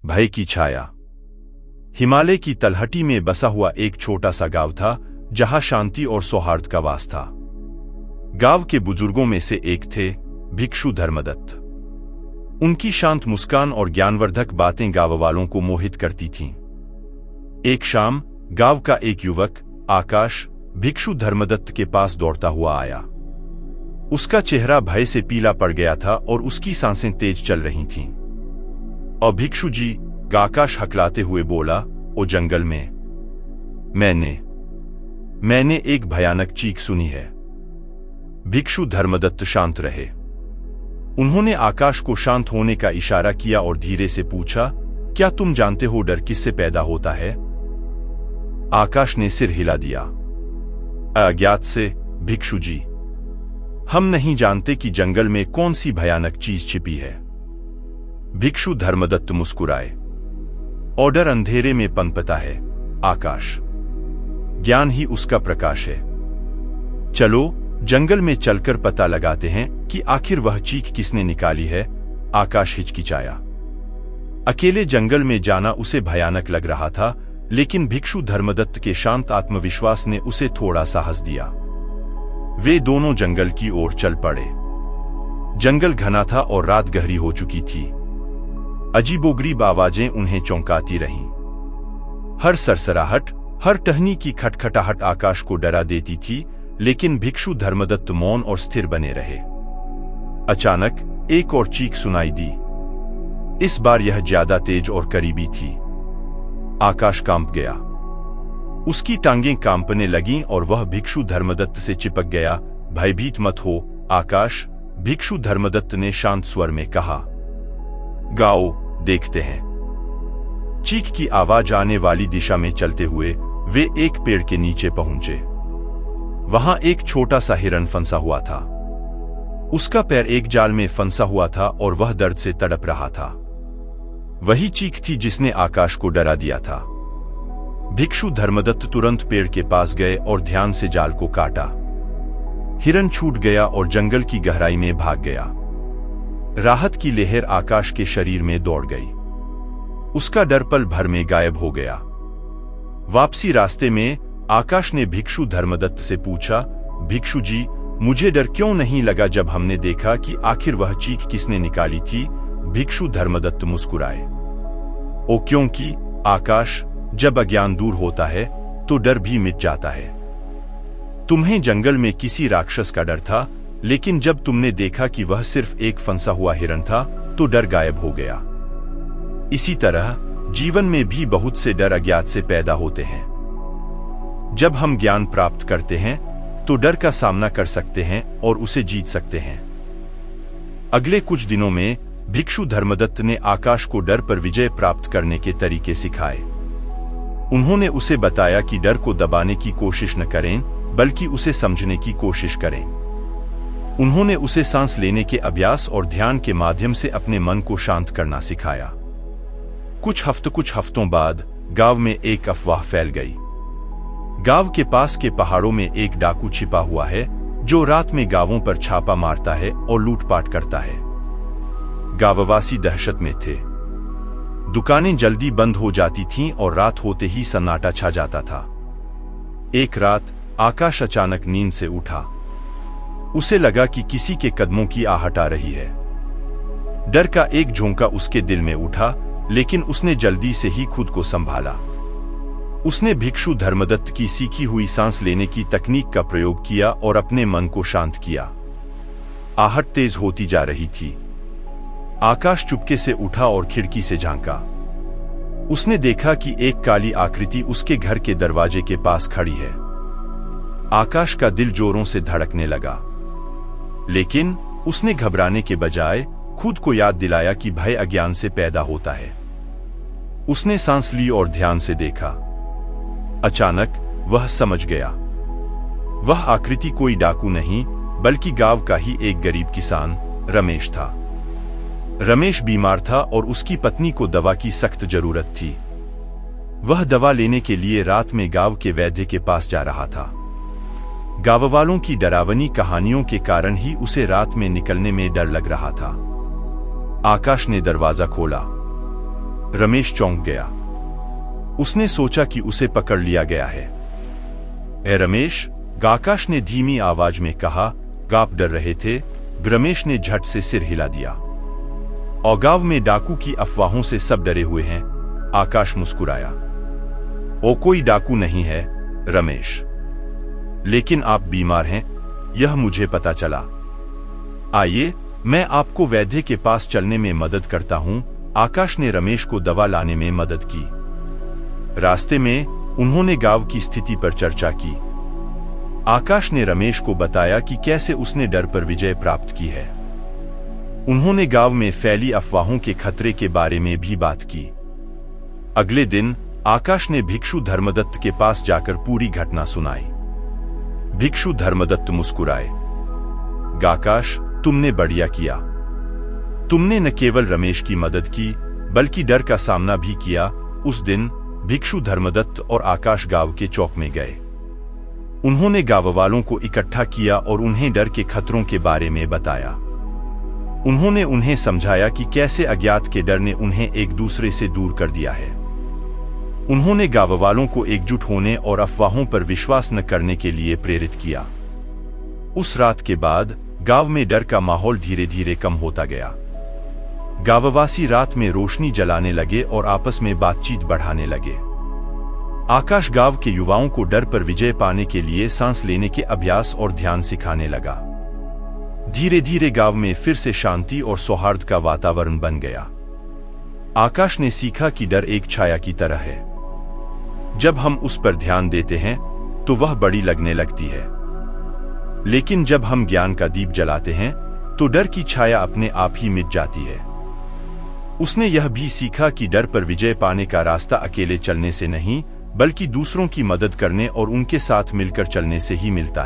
भय की छाया। हिमालय की तलहटी में बसा हुआ एक छोटा सा गांव था जहां शांति और सौहार्द का वास था। गांव के बुजुर्गों में से एक थे भिक्षु धर्मदत्त। उनकी शांत मुस्कान और ज्ञानवर्धक बातें गांव वालों को मोहित करती थीं। एक शाम गांव का एक युवक आकाश भिक्षु धर्मदत्त के पास दौड़ता हुआ आया। उसका चेहरा भय से पीला पड़ गया था और उसकी सांसें तेज चल रही थीं। और भिक्षु जी, आकाश हकलाते हुए बोला, ओ जंगल में मैंने एक भयानक चीख सुनी है। भिक्षु धर्मदत्त शांत रहे। उन्होंने आकाश को शांत होने का इशारा किया और धीरे से पूछा, क्या तुम जानते हो डर किससे पैदा होता है? आकाश ने सिर हिला दिया। अज्ञात से भिक्षु जी, हम नहीं जानते कि जंगल में कौन सी भयानक चीज छिपी है। भिक्षु धर्मदत्त मुस्कुराए। और डर अंधेरे में पनपता है आकाश, ज्ञान ही उसका प्रकाश है। चलो जंगल में चलकर पता लगाते हैं कि आखिर वह चीख किसने निकाली है। आकाश हिचकिचाया। अकेले जंगल में जाना उसे भयानक लग रहा था, लेकिन भिक्षु धर्मदत्त के शांत आत्मविश्वास ने उसे थोड़ा साहस दिया। वे दोनों जंगल की ओर चल पड़े। जंगल घना था और रात गहरी हो चुकी थी। अजीबोगरीब आवाजें उन्हें चौंकाती रहीं। हर सरसराहट, हर टहनी की खटखटाहट आकाश को डरा देती थी, लेकिन भिक्षु धर्मदत्त मौन और स्थिर बने रहे। अचानक एक और चीख सुनाई दी। इस बार यह ज्यादा तेज और करीबी थी। आकाश कांप गया। उसकी टांगें कांपने लगीं और वह भिक्षु धर्मदत्त से चिपक गया। भयभीत मत हो आकाश, भिक्षु धर्मदत्त ने शांत स्वर में कहा। गाओ, देखते हैं। चीख की आवाज आने वाली दिशा में चलते हुए वे एक पेड़ के नीचे पहुंचे। वहां एक छोटा सा हिरन फंसा हुआ था। उसका पैर एक जाल में फंसा हुआ था और वह दर्द से तड़प रहा था। वही चीख थी जिसने आकाश को डरा दिया था। भिक्षु धर्मदत्त तुरंत पेड़ के पास गए और ध्यान से जाल को काटा। हिरन छूट गया और जंगल की गहराई में भाग गया। राहत की लहर आकाश के शरीर में दौड़ गई। उसका डर पल भर में गायब हो गया। वापसी रास्ते में आकाश ने भिक्षु धर्मदत्त से पूछा, भिक्षु जी, मुझे डर क्यों नहीं लगा जब हमने देखा कि आखिर वह चीख किसने निकाली थी? भिक्षु धर्मदत्त मुस्कुराए। ओ क्योंकि आकाश, जब अज्ञान दूर होता है तो डर भी मिट जाता है। तुम्हें जंगल में किसी राक्षस का डर था, लेकिन जब तुमने देखा कि वह सिर्फ एक फंसा हुआ हिरन था तो डर गायब हो गया। इसी तरह जीवन में भी बहुत से डर अज्ञात से पैदा होते हैं। जब हम ज्ञान प्राप्त करते हैं तो डर का सामना कर सकते हैं और उसे जीत सकते हैं। अगले कुछ दिनों में भिक्षु धर्मदत्त ने आकाश को डर पर विजय प्राप्त करने के तरीके सिखाए। उन्होंने उसे बताया कि डर को दबाने की कोशिश न करें, बल्कि उसे समझने की कोशिश करें। उन्होंने उसे सांस लेने के अभ्यास और ध्यान के माध्यम से अपने मन को शांत करना सिखाया। कुछ हफ्तों बाद गांव में एक अफवाह फैल गई। गांव के पास के पहाड़ों में एक डाकू छिपा हुआ है जो रात में गांवों पर छापा मारता है और लूटपाट करता है। गांववासी दहशत में थे। दुकानें जल्दी बंद हो जाती थीं और रात होते ही सन्नाटा छा जाता था। एक रात आकाश अचानक नींद से उठा। उसे लगा कि किसी के कदमों की आहट आ रही है। डर का एक झोंका उसके दिल में उठा, लेकिन उसने जल्दी से ही खुद को संभाला। उसने भिक्षु धर्मदत्त की सीखी हुई सांस लेने की तकनीक का प्रयोग किया और अपने मन को शांत किया। आहट तेज होती जा रही थी। आकाश चुपके से उठा और खिड़की से झांका। उसने देखा कि एक काली आकृति उसके घर के दरवाजे के पास खड़ी है। आकाश का दिल जोरों से धड़कने लगा, लेकिन उसने घबराने के बजाय खुद को याद दिलाया कि भय अज्ञान से पैदा होता है। उसने सांस ली और ध्यान से देखा। अचानक वह समझ गया। वह आकृति कोई डाकू नहीं, बल्कि गांव का ही एक गरीब किसान रमेश था। रमेश बीमार था और उसकी पत्नी को दवा की सख्त जरूरत थी। वह दवा लेने के लिए रात में गांव के वैद्य के पास जा रहा था। गांव वालों की डरावनी कहानियों के कारण ही उसे रात में निकलने में डर लग रहा था। आकाश ने दरवाजा खोला। रमेश चौंक गया। उसने सोचा कि उसे पकड़ लिया गया है। ए रमेश, आकाश ने धीमी आवाज में कहा। आप डर रहे थे? रमेश ने झट से सिर हिला दिया। और गांव में डाकू की अफवाहों से सब डरे हुए हैं। आकाश मुस्कुराया। ओ कोई डाकू नहीं है रमेश, लेकिन आप बीमार हैं, यह मुझे पता चला। आइए, मैं आपको वैद्य के पास चलने में मदद करता हूं। आकाश ने रमेश को दवा लाने में मदद की। रास्ते में उन्होंने गांव की स्थिति पर चर्चा की। आकाश ने रमेश को बताया कि कैसे उसने डर पर विजय प्राप्त की है। उन्होंने गांव में फैली अफवाहों के खतरे के बारे में भी बात की। अगले दिन आकाश ने भिक्षु धर्मदत्त के पास जाकर पूरी घटना सुनाई। भिक्षु धर्मदत्त मुस्कुराए। आकाश, तुमने बढ़िया किया। तुमने न केवल रमेश की मदद की, बल्कि डर का सामना भी किया। उस दिन भिक्षु धर्मदत्त और आकाश गांव के चौक में गए। उन्होंने गांव वालों को इकट्ठा किया और उन्हें डर के खतरों के बारे में बताया। उन्होंने उन्हें समझाया कि कैसे अज्ञात के डर ने उन्हें एक दूसरे से दूर कर दिया है। उन्होंने गांव वालों को एकजुट होने और अफवाहों पर विश्वास न करने के लिए प्रेरित किया। उस रात के बाद गांव में डर का माहौल धीरे धीरे कम होता गया। गांववासी रात में रोशनी जलाने लगे और आपस में बातचीत बढ़ाने लगे। आकाश गांव के युवाओं को डर पर विजय पाने के लिए सांस लेने के अभ्यास और ध्यान सिखाने लगा। धीरे धीरे गांव में फिर से शांति और सौहार्द का वातावरण बन गया। आकाश ने सीखा कि डर एक छाया की तरह है। जब हम उस पर ध्यान देते हैं तो वह बड़ी लगने लगती है, लेकिन जब हम ज्ञान का दीप जलाते हैं तो डर की छाया अपने आप ही मिट जाती है। उसने यह भी सीखा कि डर पर विजय पाने का रास्ता अकेले चलने से नहीं, बल्कि दूसरों की मदद करने और उनके साथ मिलकर चलने से ही मिलता है।